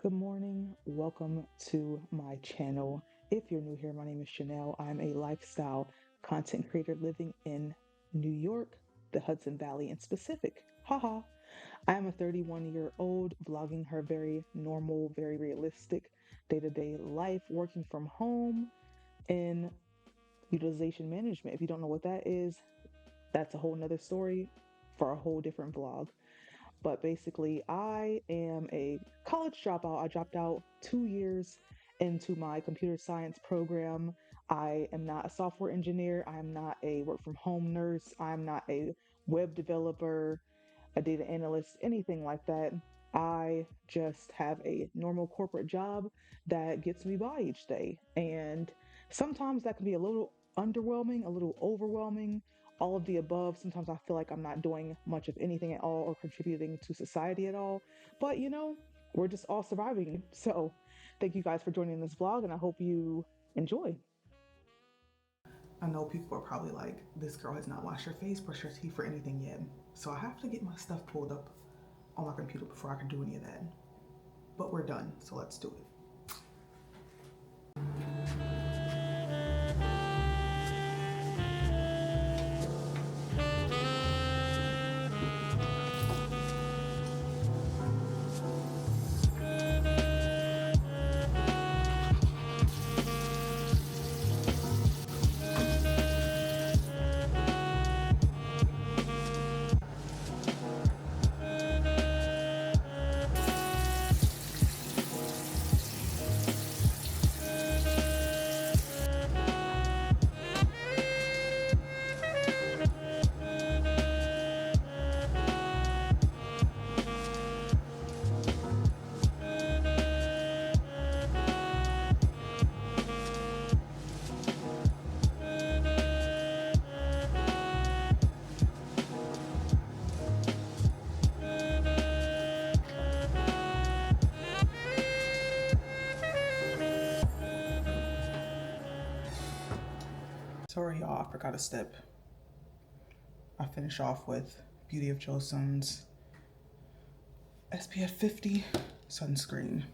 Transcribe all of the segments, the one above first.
Good morning. Welcome to my channel. If you're new here, my name is Chanel. I'm a lifestyle content creator living in New York, the Hudson Valley in specific. Haha. I am a 31-year-old vlogging her very normal, very realistic day-to-day life, working from home in utilization management. If you don't know what that is, that's a whole nother story for a whole different vlog. But basically, I am a college dropout. I dropped out 2 years into my computer science program. I am not a software engineer. I am not a work from home nurse. I'm not a web developer, a data analyst, anything like that. I just have a normal corporate job that gets me by each day. And sometimes that can be a little underwhelming, a little overwhelming, all of the above. Sometimes I feel like I'm not doing much of anything at all or contributing to society at all. But we're just all surviving. So thank you guys for joining this vlog, and I hope you enjoy. I know people are probably like, this girl has not washed her face, brushed her teeth, or anything yet. So I have to get my stuff pulled up on my computer before I can do any of that. But we're done, so let's do it. Sorry, y'all, I forgot a step. I finish off with Beauty of Joseon's SPF 50 sunscreen.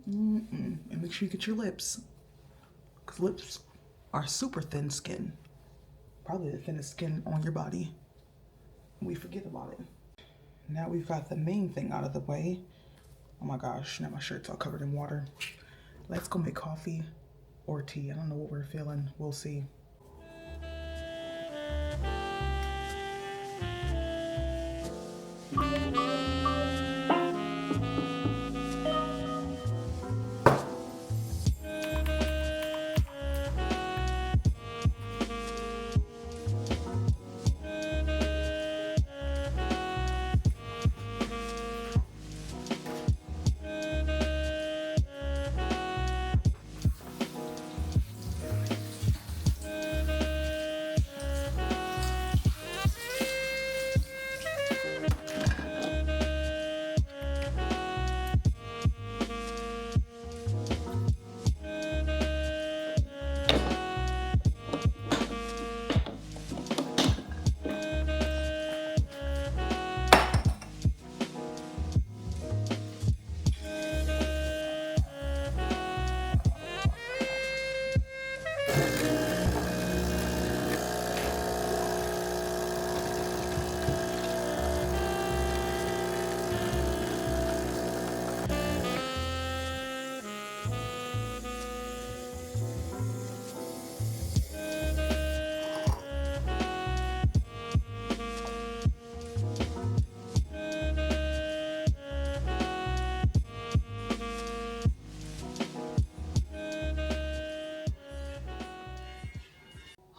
And make sure you get your lips, because lips are super thin skin. Probably the thinnest skin on your body. We forget about it. Now we've got the main thing out of the way. Oh my gosh, now my shirt's all covered in water. Let's go make coffee or tea. I don't know what we're feeling. We'll see.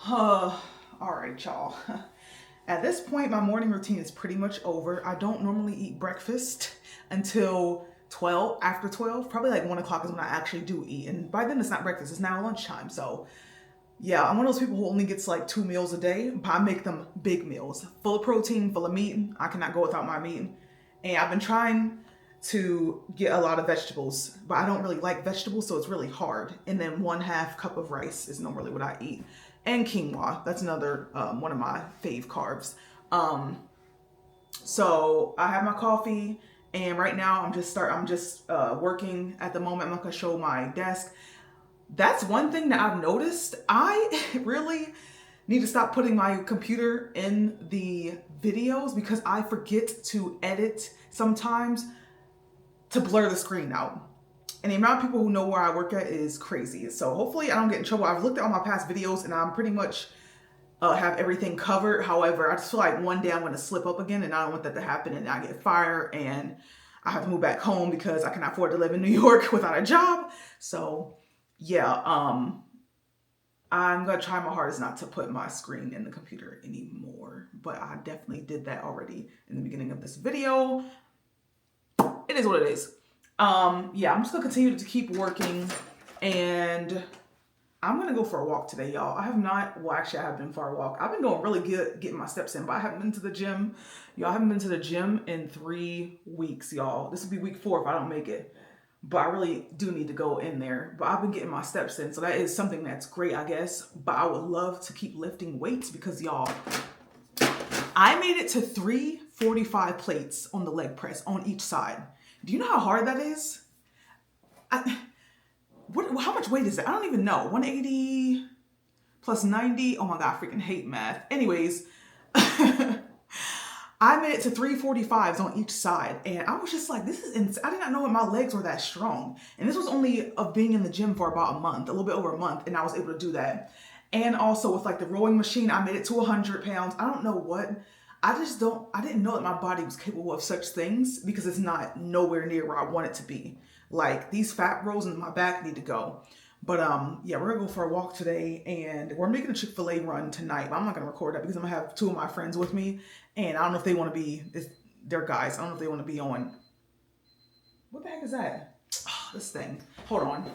All right, y'all. At this point, my morning routine is pretty much over. I don't normally eat breakfast until 12, after 12. Probably like 1 o'clock is when I actually do eat. And by then it's not breakfast, it's now lunchtime. So yeah, I'm one of those people who only gets like 2 meals a day, but I make them big meals. Full of protein, full of meat. I cannot go without my meat. And I've been trying to get a lot of vegetables, but I don't really like vegetables, so it's really hard. And then 1/2 cup of rice is normally what I eat. And quinoa, that's another one of my fave carbs. So I have my coffee And right now I'm just working at the moment. I'm not gonna show my desk. That's one thing that I've noticed. I really need to stop putting my computer in the videos because I forget to edit sometimes to blur the screen out. And the amount of people who know where I work at is crazy. So hopefully I don't get in trouble. I've looked at all my past videos and I'm pretty much have everything covered. However, I just feel like one day I'm going to slip up again, and I don't want that to happen and I get fired and I have to move back home because I cannot afford to live in New York without a job. So yeah, I'm going to try my hardest not to put my screen in the computer anymore, but I definitely did that already in the beginning of this video. It is what it is. Yeah, I'm just going to continue to keep working, and I'm going to go for a walk today, y'all. I have not, well, actually, I have been for a walk. I've been doing really good getting my steps in, but I haven't been to the gym. Y'all, I haven't been to the gym in 3 weeks, y'all. This will be week 4 if I don't make it, but I really do need to go in there. But I've been getting my steps in, so that is something that's great, I guess. But I would love to keep lifting weights because, y'all, I made it to 345 plates on the leg press on each side. Do you know how hard that is? How much weight is it? I don't even know. 180 plus 90. Oh my God, I freaking hate math. Anyways, I made it to 345s on each side. And I was just like, this is insane. I did not know that my legs were that strong. And this was only of being in the gym for about a month, a little bit over a month. And I was able to do that. And also with like the rowing machine, I made it to 100 pounds. I don't know what. I didn't know that my body was capable of such things because it's not nowhere near where I want it to be. Like these fat rolls in my back need to go. But yeah, we're gonna go for a walk today, and we're making a Chick-fil-A run tonight. But I'm not gonna record that because I'm gonna have 2 of my friends with me, and I don't know if they want to be. They're guys. I don't know if they want to be on. What the heck is that? Oh, this thing. Hold on.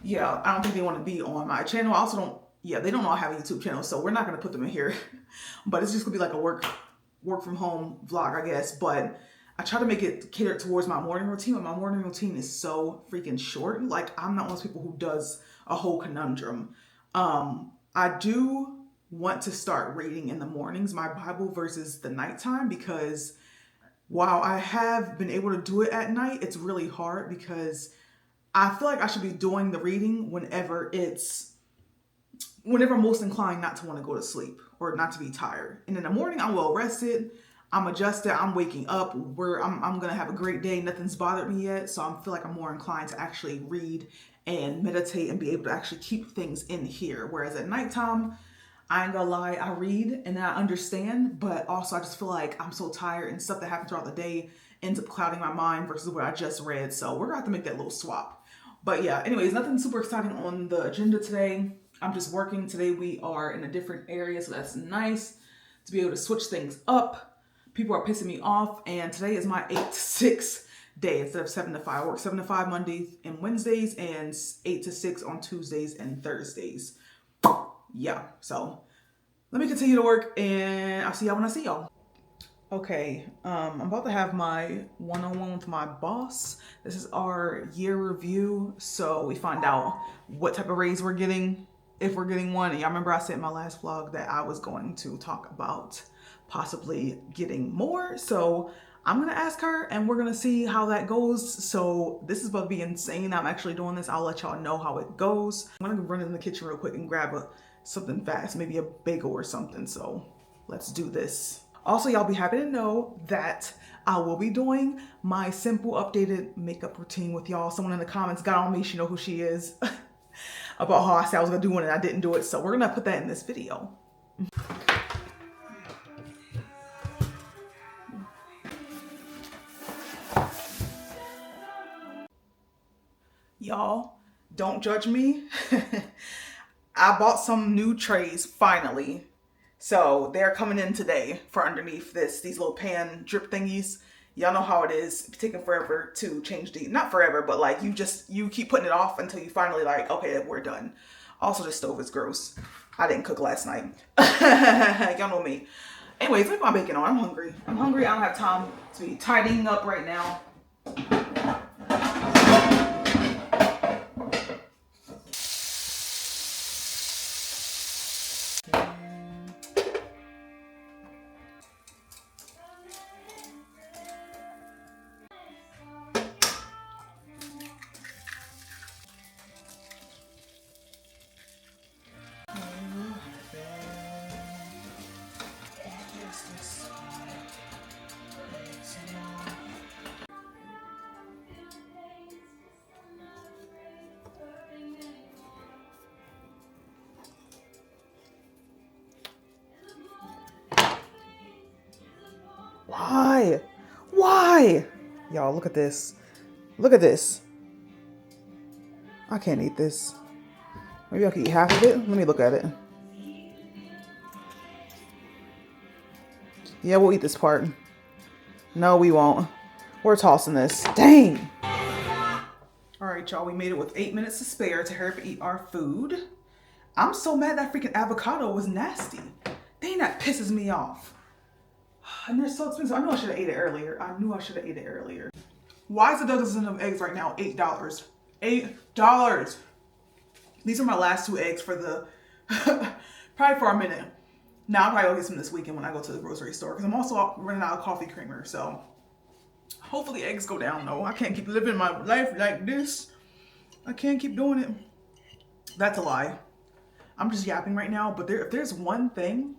Yeah, I don't think they want to be on my channel. I also don't. Yeah, they don't know I have a YouTube channel, so we're not gonna put them in here. But it's just gonna be like a work from home vlog, I guess. But I try to make it catered towards my morning routine, but my morning routine is so freaking short. Like, I'm not one of those people who does a whole conundrum. I do want to start reading in the mornings, my Bible versus the nighttime, because while I have been able to do it at night, it's really hard because I feel like I should be doing the reading whenever I'm most inclined not to want to go to sleep or not to be tired. And in the morning, I'm well rested. I'm adjusted. I'm waking up. I'm going to have a great day. Nothing's bothered me yet. So I feel like I'm more inclined to actually read and meditate and be able to actually keep things in here. Whereas at nighttime, I ain't gonna lie, I read and I understand, but also I just feel like I'm so tired and stuff that happened throughout the day ends up clouding my mind versus what I just read. So we're gonna have to make that little swap. But yeah, anyways, nothing super exciting on the agenda today. I'm just working. Today we are in a different area, so that's nice to be able to switch things up. People are pissing me off, and today is my 8 to 6 day instead of 7 to 5. I work 7 to 5 Mondays and Wednesdays, and 8 to 6 on Tuesdays and Thursdays. Yeah, so let me continue to work, and I'll see y'all when I see y'all. Okay, I'm about to have my one-on-one with my boss. This is our year review, so we find out what type of raise we're getting, if we're getting one. And y'all remember I said in my last vlog that I was going to talk about possibly getting more. So I'm gonna ask her and we're gonna see how that goes. So this is about to be insane. I'm actually doing this. I'll let y'all know how it goes. I'm gonna run in the kitchen real quick and grab something fast, maybe a bagel or something. So let's do this. Also, y'all be happy to know that I will be doing my simple updated makeup routine with y'all. Someone in the comments got on me, she know who she is, about how I said I was gonna do one and I didn't do it. So we're gonna put that in this video. Y'all, don't judge me. I bought some new trays finally. So they're coming in today for underneath these little pan drip thingies. Y'all know how it is. It's taking forever to change not forever, but like you keep putting it off until you finally like, okay, we're done. Also, the stove is gross. I didn't cook last night. Y'all know me. Anyways, let me put my bacon on. I'm hungry. I don't have time to be tidying up right now. look at this. Look at this. I can't eat this. Maybe I can eat half of it. Let me look at it. Yeah, we'll eat this part. No, we won't. We're tossing this. Dang. All right, y'all. We made it with 8 minutes to spare to hurry up and eat our food. I'm so mad that freaking avocado was nasty. Dang, that pisses me off. And they're so expensive. I knew I should have ate it earlier. Why is a dozen of eggs right now $8? $8. These are my last 2 eggs for the probably for a minute. Now I'll probably go get some this weekend when I go to the grocery store because I'm also running out of coffee creamer. So hopefully eggs go down though. I can't keep living my life like this. I can't keep doing it. That's a lie. I'm just yapping right now. But if there's one thing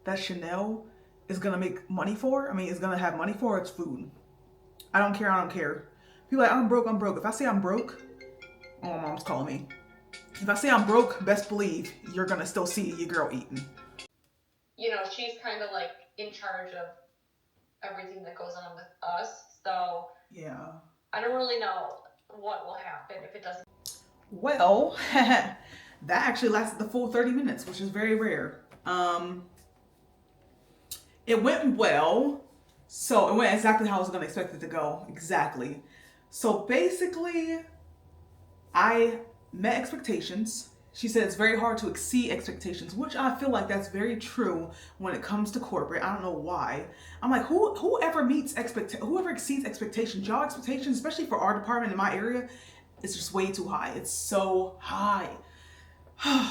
that Chanel is gonna make money for, is gonna have money for, it's food. I don't care. People are like, I'm broke. If I say I'm broke, oh, my mom's calling me. If I say I'm broke, best believe you're gonna still see your girl eating. You know, she's kind of like in charge of everything that goes on with us. So yeah, I don't really know what will happen if it doesn't. Well, that actually lasted the full 30 minutes, which is very rare. It went well. So it went exactly how I was going to expect it to go. Exactly. So basically, I met expectations. She said it's very hard to exceed expectations, which I feel like that's very true when it comes to corporate. I don't know why. I'm like, whoever exceeds expectations, y'all expectations, especially for our department in my area, it's just way too high. It's so high.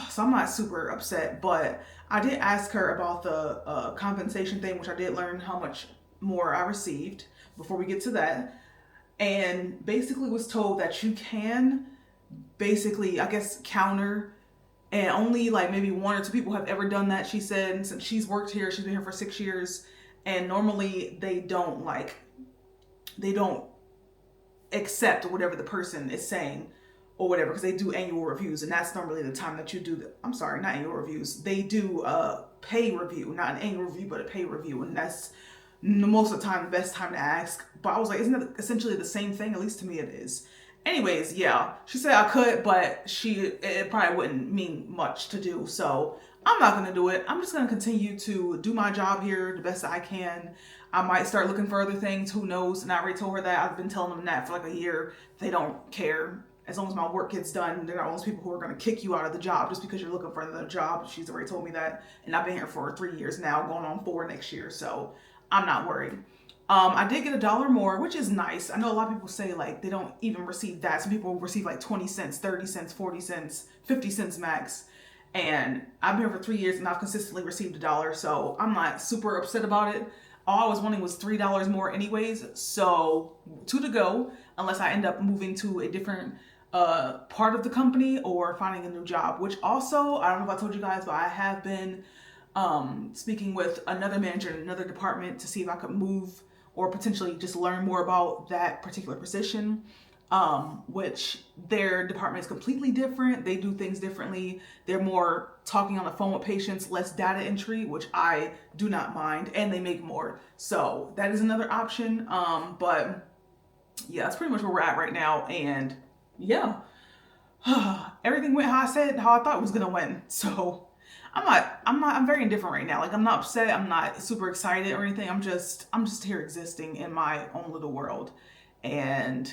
So I'm not super upset, but I did ask her about the compensation thing, which I did learn how much more I received before we get to that. And basically was told that you can basically, I guess, counter, and only like maybe 1 or 2 people have ever done that. She said, and since she's worked here, she's been here for 6 years, and normally they don't accept whatever the person is saying or whatever, because they do annual reviews, and that's normally the time that you do I'm sorry, not annual reviews. They do a pay review, not an annual review, but a pay review, and that's most of the time the best time to ask. But I was like, isn't that essentially the same thing? At least to me it is. Anyways, yeah, she said I could, but it probably wouldn't mean much to do, so I'm not gonna do it. I'm just gonna continue to do my job here the best I can. I might start looking for other things, who knows? And I already told her that. I've been telling them that for like a year. They don't care. As long as my work gets done, they're not those people who are gonna kick you out of the job just because you're looking for another job. She's already told me that. And I've been here for 3 years now, going on 4 next year, so I'm not worried. I did get $1 more, which is nice. I know a lot of people say like they don't even receive that. Some people receive like 20 cents, 30 cents, 40 cents, 50 cents max. And I've been here for 3 years and I've consistently received $1. So I'm not super upset about it. All I was wanting was $3 more anyways. So 2 to go, unless I end up moving to a different part of the company or finding a new job, which also, I don't know if I told you guys, but I have been speaking with another manager in another department to see if I could move or potentially just learn more about that particular position, which their department is completely different. They do things differently. They're more talking on the phone with patients, less data entry, which I do not mind, and they make more. So that is another option. But yeah, that's pretty much where we're at right now. And yeah, everything went how I thought it was gonna win. So I'm very indifferent right now. Like, I'm not upset, I'm not super excited or anything. I'm just here existing in my own little world. And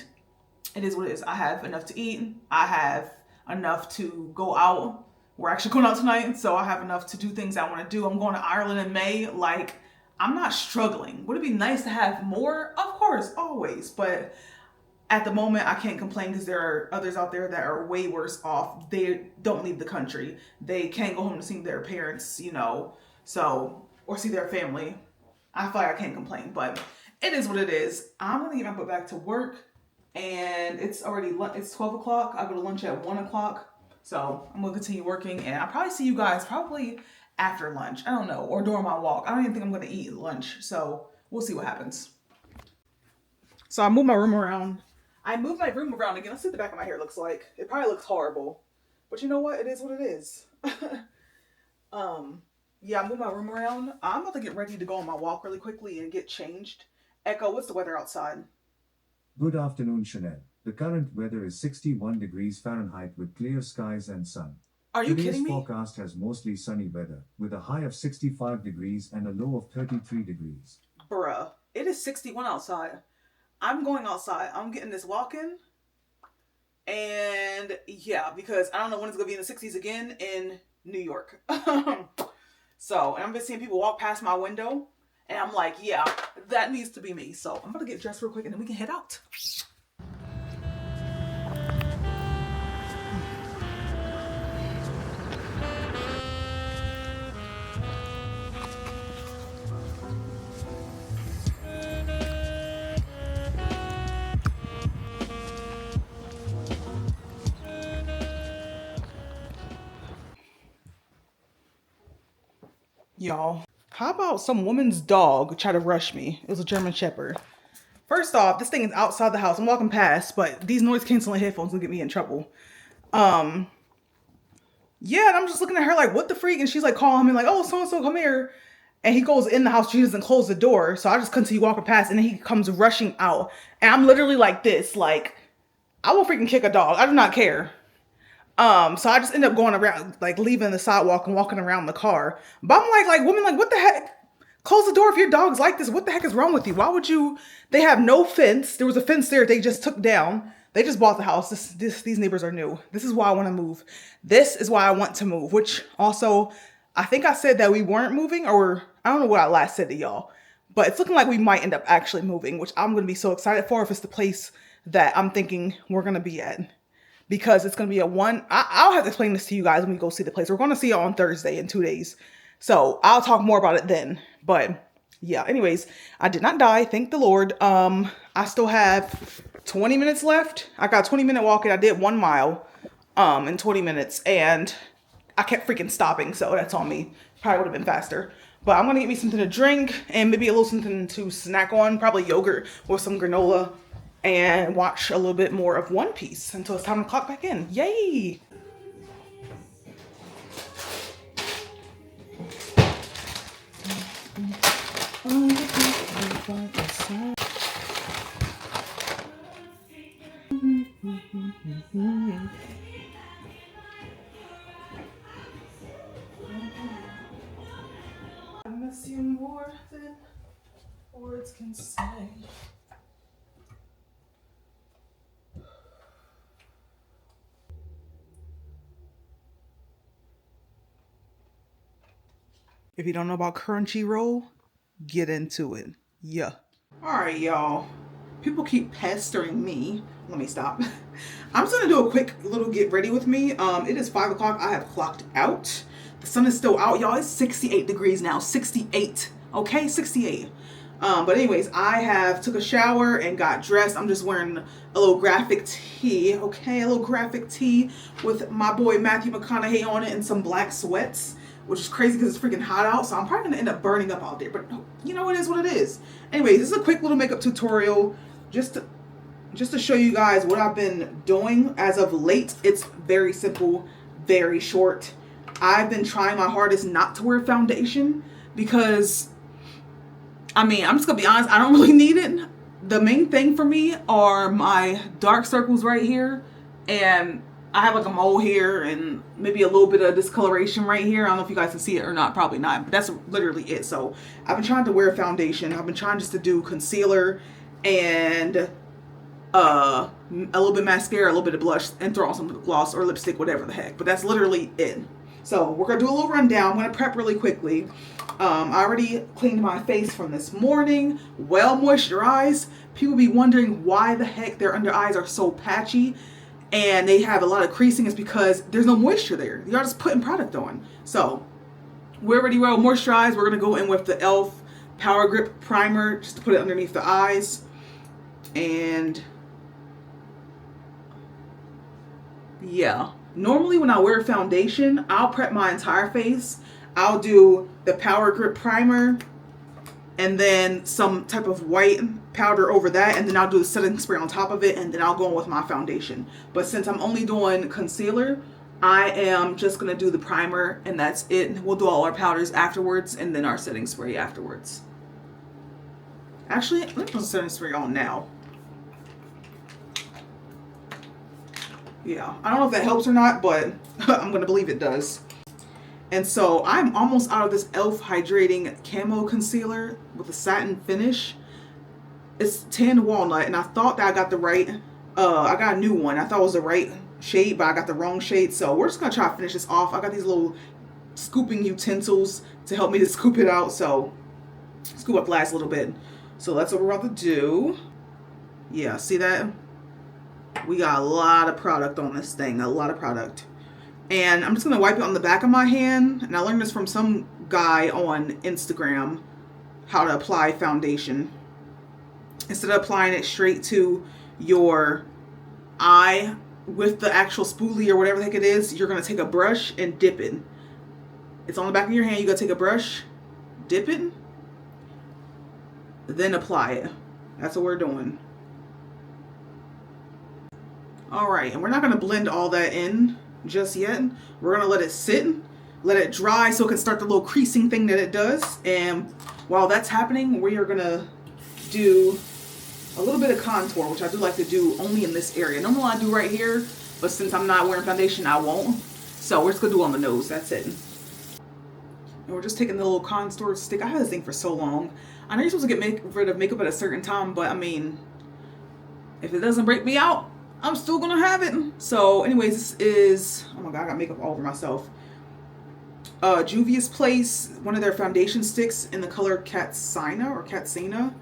it is what it is. I have enough to eat. I have enough to go out. We're actually going out tonight, so I have enough to do things I want to do. I'm going to Ireland in May. Like, I'm not struggling. Would it be nice to have more? Of course, always. But at the moment, I can't complain because there are others out there that are way worse off. They don't leave the country. They can't go home to see their parents, or see their family. I feel like I can't complain, but it is what it is. I'm gonna get my butt back to work, and it's 12 o'clock. I go to lunch at 1 o'clock, so I'm gonna continue working, and I'll probably see you guys probably after lunch. I don't know, or during my walk. I don't even think I'm gonna eat lunch, so we'll see what happens. So I moved my room around. Again. Let's see what the back of my hair looks like. It probably looks horrible, but you know what? It is what it is. Yeah, I moved my room around. I'm about to get ready to go on my walk really quickly and get changed. Echo, what's the weather outside? Good afternoon, Chanel. The current weather is 61 degrees Fahrenheit with clear skies and sun. Are you Today's kidding me? forecast has mostly sunny weather, with a high of 65 degrees and a low of 33 degrees. Bruh, it is 61 outside. I'm going outside. I'm getting this walk in. And yeah, because I don't know when it's going to be in the 60s again in New York. So, and I've been seeing people walk past my window. And I'm like, yeah, that needs to be me. So I'm going to get dressed real quick and then we can head out. Y'all, how about some woman's dog try to rush me? It was a German Shepherd. First off, this thing is outside the house. I'm walking past, but these noise canceling headphones will get me in trouble. Um, yeah, and I'm just looking at her like, what the freak? And she's like calling me like, oh, so-and-so, come here. And he goes in the house. She doesn't close the door. So I just continue walking past and then he comes rushing out. And I'm literally like this, like, I will freaking kick a dog. I do not care. So I just end up going around, like leaving the sidewalk and walking around the car. But I'm like, woman, like, what the heck? Close the door if your dog's like this. What the heck is wrong with you? Why would you? They have no fence. There was a fence there they just took down. They just bought the house. These neighbors are new. This is why I want to move. This is why I want to move, which also, I think I said that we weren't moving, or I don't know what I last said to y'all, but it's looking like we might end up actually moving, which I'm going to be so excited for if it's the place that I'm thinking we're going to be at. Because it's going to be I'll have to explain this to you guys when we go see the place. We're going to see it on Thursday in 2 days. So I'll talk more about it then. But yeah, anyways, I did not die. Thank the Lord. I still have 20 minutes left. I got a 20-minute walk and I did 1 mile in 20 minutes. And I kept freaking stopping. So that's on me. Probably would have been faster. But I'm going to get me something to drink and maybe a little something to snack on. Probably yogurt or some granola. And watch a little bit more of One Piece until it's time to clock back in. Yay! I miss you more than words can say. If you don't know about Crunchyroll, get into it. Yeah. Alright, y'all. People keep pestering me. Let me stop. I'm just gonna do a quick little get ready with me. It is 5 o'clock. I have clocked out. The sun is still out, y'all. It's 68 degrees now. 68. Okay, 68. But anyways, I have took a shower and got dressed. I'm just wearing a little graphic tee. Okay, a little graphic tee with my boy Matthew McConaughey on it and some black sweats, which is crazy because it's freaking hot out. So I'm probably gonna end up burning up out there. But you know, it is what it is. Anyways, this is a quick little makeup tutorial just to show you guys what I've been doing as of late. It's very simple, very short. I've been trying my hardest not to wear foundation because, I mean, I'm just gonna be honest, I don't really need it. The main thing for me are my dark circles right here, and I have like a mole here and maybe a little bit of discoloration right here. I don't know if you guys can see it or not, probably not, but that's literally it. So I've been trying to wear foundation. I've been trying just to do concealer and a little bit mascara, a little bit of blush, and throw on some lip gloss or lipstick, whatever the heck. But that's literally it. So we're gonna do a little rundown. I'm gonna prep really quickly. I already cleaned my face from this morning, well moisturized. People be wondering why the heck their under eyes are so patchy and they have a lot of creasing. Is because there's no moisture there. Y'all just putting product on. So we're already well moisturized. We're gonna go in with the e.l.f. Power Grip Primer just to put it underneath the eyes. And yeah, normally when I wear foundation, I'll prep my entire face. I'll do the Power Grip Primer and then some type of white powder over that, and then I'll do the setting spray on top of it, and then I'll go in with my foundation. But since I'm only doing concealer, I am just gonna do the primer and that's it. We'll do all our powders afterwards and then our setting spray afterwards. Actually, let me put the setting spray on now. Yeah, I don't know if that helps or not, but I'm gonna believe it does. And so I'm almost out of this e.l.f. Hydrating Camo Concealer with a satin finish. It's tan walnut, and I thought that I got the right, I got a new one. I thought it was the right shade, but I got the wrong shade. So we're just gonna try to finish this off. I got these little scooping utensils to help me to scoop it out. So scoop up the last little bit. So that's what we're about to do. Yeah, see that? We got a lot of product on this thing, a lot of product. And I'm just gonna wipe it on the back of my hand. And I learned this from some guy on Instagram, how to apply foundation. Instead of applying it straight to your eye with the actual spoolie or whatever the heck it is, you're gonna take a brush and dip it. It's on the back of your hand. You gotta take a brush, dip it, then apply it. That's what we're doing. All right, and we're not gonna blend all that in just yet. We're gonna let it sit, let it dry so it can start the little creasing thing that it does. And while that's happening, we are gonna do a little bit of contour, which I do like to do only in this area. Normally I do right here, but since I'm not wearing foundation, I won't. So we're just gonna do on the nose, that's it. And we're just taking the little contour stick. I had this thing for so long. I know you're supposed to get rid of makeup at a certain time, but I mean, if it doesn't break me out, I'm still gonna have it. So anyways, this is, oh my God, I got makeup all over myself. Juvia's Place, one of their foundation sticks in the color Katsina.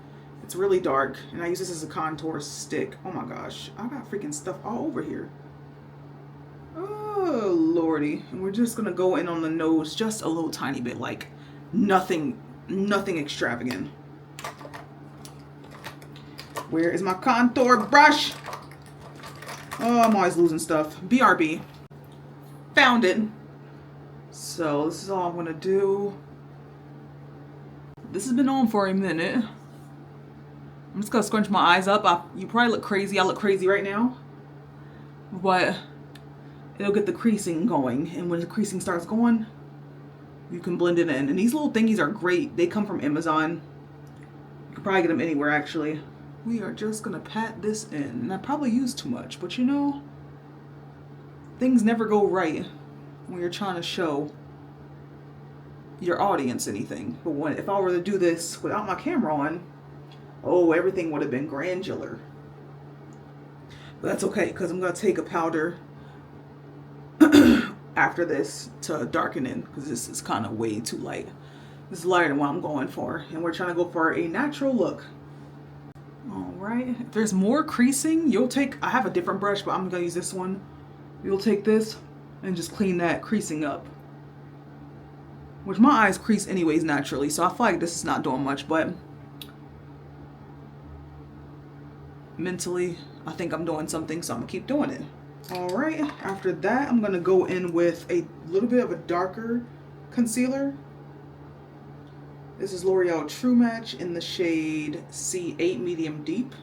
It's really dark, and I use this as a contour stick. Oh my gosh, I got freaking stuff all over here. Oh lordy. And we're just gonna go in on the nose just a little tiny bit, like nothing extravagant. Where is my contour brush? Oh, I'm always losing stuff. BRB. Found it. So this is all I'm gonna do. This has been on for a minute. I'm just gonna scrunch my eyes up. You probably look crazy. I look crazy right now. But it'll get the creasing going. And when the creasing starts going, you can blend it in. And these little thingies are great. They come from Amazon. You can probably get them anywhere actually. We are just gonna pat this in. And I probably use too much, but you know, things never go right when you're trying to show your audience anything. But if I were to do this without my camera on, oh, everything would have been granular. But that's okay, because I'm gonna take a powder after this to darken in, because this is kind of way too light. This is lighter than what I'm going for, and we're trying to go for a natural look. All right, if there's more creasing, I have a different brush, but I'm gonna use this one. You'll take this and just clean that creasing up. Which my eyes crease anyways naturally, so I feel like this is not doing much, but mentally, I think I'm doing something, so I'm gonna keep doing it. All right, after that, I'm gonna go in with a little bit of a darker concealer. This is L'Oreal True Match in the shade C8 Medium Deep.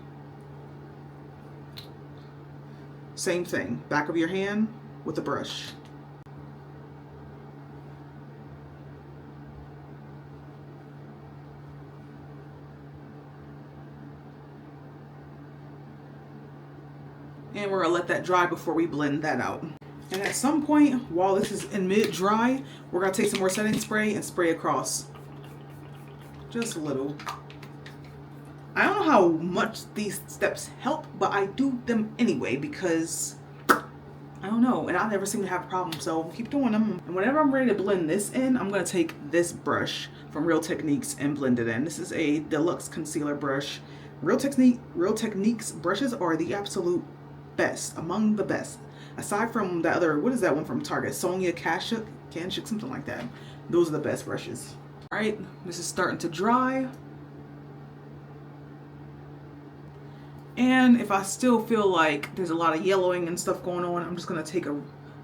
Same thing, back of your hand with a brush. And we're gonna let that dry before we blend that out. And at some point, while this is in mid-dry, we're gonna take some more setting spray and spray across. Just a little. I don't know how much these steps help, but I do them anyway because, I don't know, and I never seem to have a problem, so keep doing them. And whenever I'm ready to blend this in, I'm gonna take this brush from Real Techniques and blend it in. This is a deluxe concealer brush. Real Techniques brushes are the absolute best, among the best. Aside from the other, what is that one from Target? Sonia Kashuk, something like that. Those are the best brushes. All right, this is starting to dry. And if I still feel like there's a lot of yellowing and stuff going on, I'm just gonna take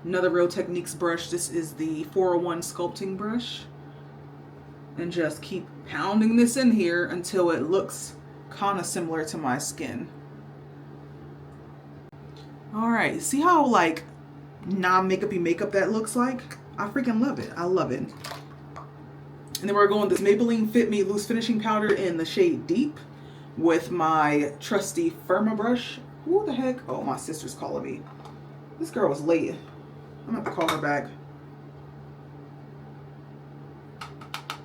another Real Techniques brush. This is the 401 sculpting brush. And just keep pounding this in here until it looks kind of similar to my skin. All right, see how like non-makeupy makeup that looks like? I freaking love it. I love it. And then we're going with this Maybelline Fit Me Loose Finishing Powder in the shade Deep with my trusty Firma brush. Who the heck? Oh, my sister's calling me. This girl was late. I'm gonna have to call her back.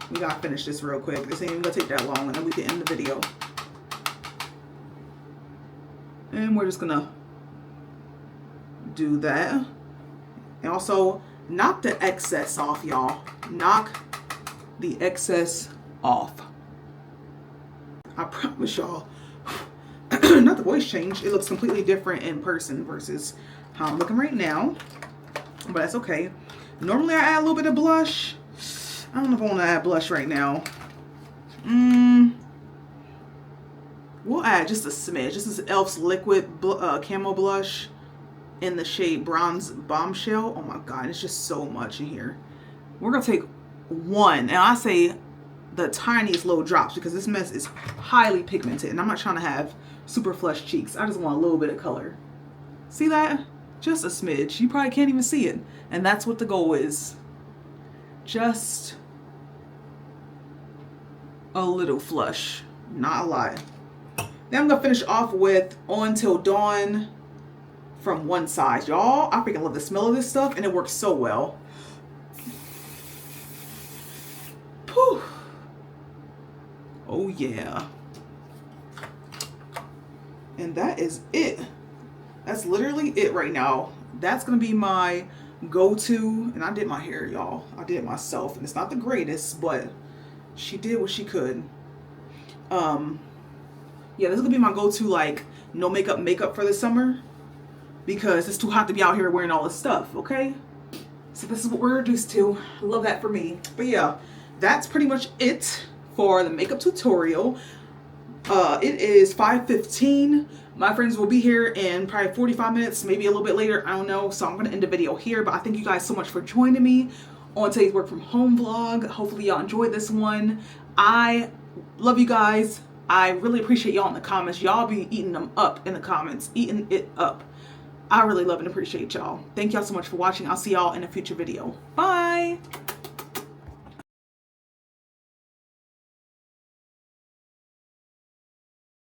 We gotta finish this real quick. This ain't even gonna take that long, and then we can end the video. And we're just gonna do that. And also, knock the excess off, y'all. Knock the excess off. I promise y'all. Not the voice change. It looks completely different in person versus how I'm looking right now. But that's okay. Normally I add a little bit of blush. I don't know if I want to add blush right now. We'll add just a smidge. This is e.l.f.'s liquid camo blush in the shade Bronze Bombshell. Oh my god, it's just so much in here. We're gonna take one, and I say the tiniest little drops because this mess is highly pigmented, and I'm not trying to have super flush cheeks. I just want a little bit of color. See that? Just a smidge. You probably can't even see it, and that's what the goal is. Just a little flush, not a lot. Then I'm gonna finish off with On Till Dawn from One Size. Y'all, I freaking love the smell of this stuff, and it works so well. Whew. Oh yeah. And that is it. That's literally it right now. That's gonna be my go-to. And I did my hair, y'all. I did it myself, and it's not the greatest, but she did what she could. Yeah, this is gonna be my go-to, like, no makeup for the summer, because it's too hot to be out here wearing all this stuff, okay? So this is what we're reduced to. I love that for me. But yeah, that's pretty much it for the makeup tutorial. It is 5:15. My friends will be here in probably 45 minutes, maybe a little bit later, I don't know. So I'm gonna end the video here, but I thank you guys so much for joining me on today's work from home vlog. Hopefully y'all enjoyed this one. I love you guys. I really appreciate y'all in the comments. Y'all be eating them up in the comments, eating it up. I really love and appreciate y'all. Thank y'all so much for watching. I'll see y'all in a future video. Bye.